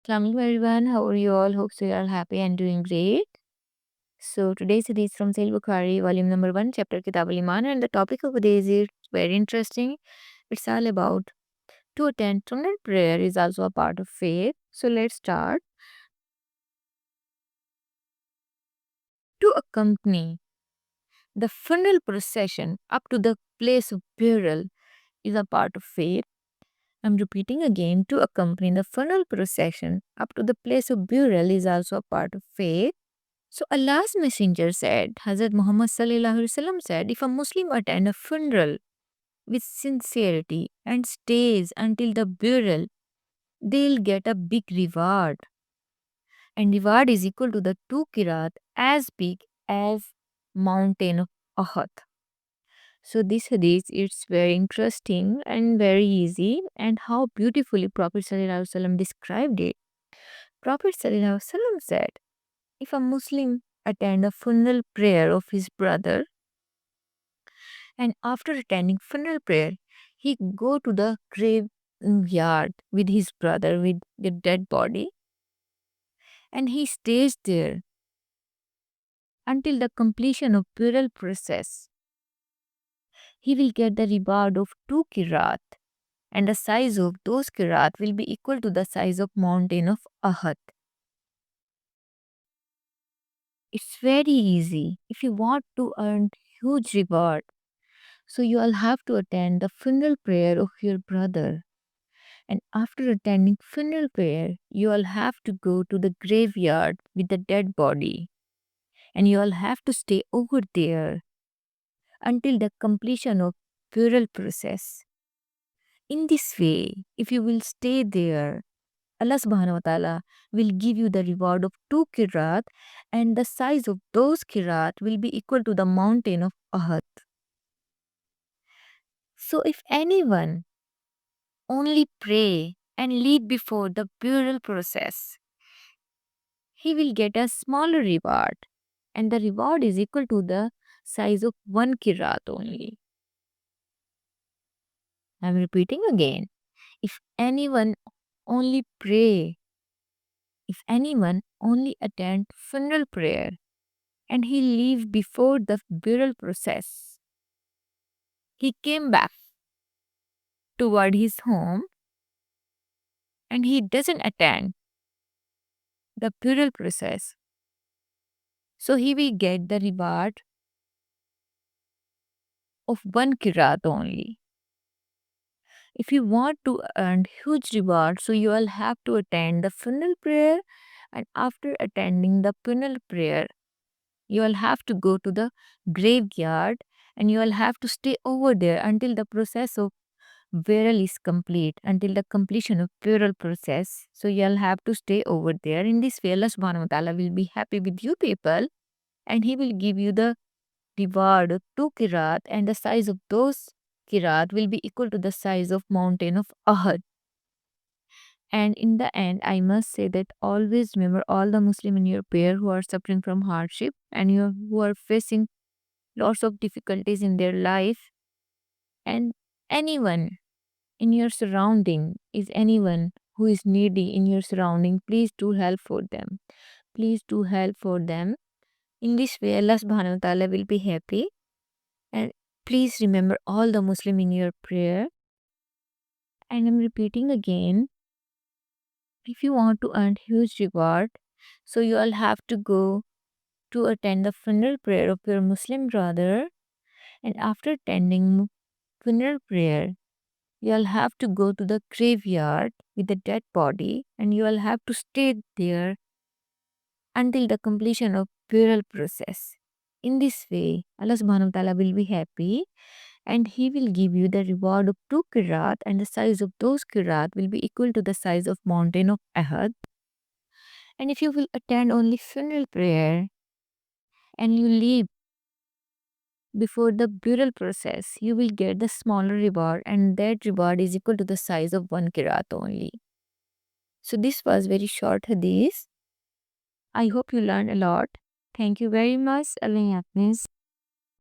Assalamualaikum everyone. How are you all? Hope so you are happy and doing great. So today's hadith from Sahih Bukhari, volume number 1, chapter Kitab al-Iman, and the topic of today's is very interesting. It's all about to attend Sunnah prayer is also a part of faith. So let's start. To accompany the funeral procession up to the place of burial is a part of faith. I'm repeating again, to accompany the funeral procession up to the place of burial is also a part of faith. So Allah's Messenger said, Hazrat Muhammad Sallallahu Alaihi Wasallam said, if a Muslim attend a funeral with sincerity and stays until the burial, they'll get a big reward. And reward is equal to the two kirat as big as mountain of Ahad. So this hadith it's very interesting and very easy, and how beautifully Prophet Sallallahu Alaihi Wasallam described it. Prophet Sallallahu Alaihi Wasallam said, if a Muslim attend a funeral prayer of his brother, and after attending funeral prayer, he go to the graveyard with his brother with the dead body, and he stays there until the completion of burial process. He will get the reward of 2 kirat, and the size of those kirat will be equal to the size of mountain of Ahad. It's very easy. If you want to earn huge reward, so you all have to attend the funeral prayer of your brother. And after attending funeral prayer, you all have to go to the graveyard with the dead body. And you all have to stay over there until the completion of burial process. In this way, if you will stay there, Allah subhanahu wa ta'ala will give you the reward of 2 kirat, and the size of those kirat will be equal to the mountain of Ahad. So if anyone only pray and lead before the burial process, he will get a smaller reward, and the reward is equal to the size of 1 kirat only. I'm repeating again. If anyone only pray, if anyone only attend funeral prayer and he leave before the burial process, he came back toward his home and he doesn't attend the burial process, so he will get the reward of 1 kirat only. If you want to earn huge reward, so you will have to attend the funeral prayer, and after attending the funeral prayer, you will have to go to the graveyard, and you will have to stay over there until the process of burial is complete, until the completion of burial process. So you'll have to stay over there. In this way, Allah subhanahu wa ta'ala will be happy with you people, and He will give you the reward of 2 kirat, and the size of those kirat will be equal to the size of mountain of Ahad. And in the end, I must say that always remember all the Muslim in your pair who are suffering from hardship, and who are facing lots of difficulties in their life, and anyone in your surrounding is anyone who is needy in your surrounding, please do help for them. Please do help for them. In this way, Allah subhanahu wa ta'ala will be happy. And please remember all the Muslim in your prayer. And I'm repeating again, if you want to earn huge reward, so you all have to go to attend the funeral prayer of your Muslim brother. And after attending funeral prayer, you'll have to go to the graveyard with the dead body, and you'll have to stay there until the completion of burial process. In this way, Allah subhanahu wa ta'ala will be happy, and He will give you the reward of 2 kirat, and the size of those kirat will be equal to the size of mountain of Ahad. And if you will attend only funeral prayer and you leave before the burial process, you will get the smaller reward, and that reward is equal to the size of 1 kirat only. So this was very short hadith. I hope you learned a lot. Thank you very much. Allah Hafiz.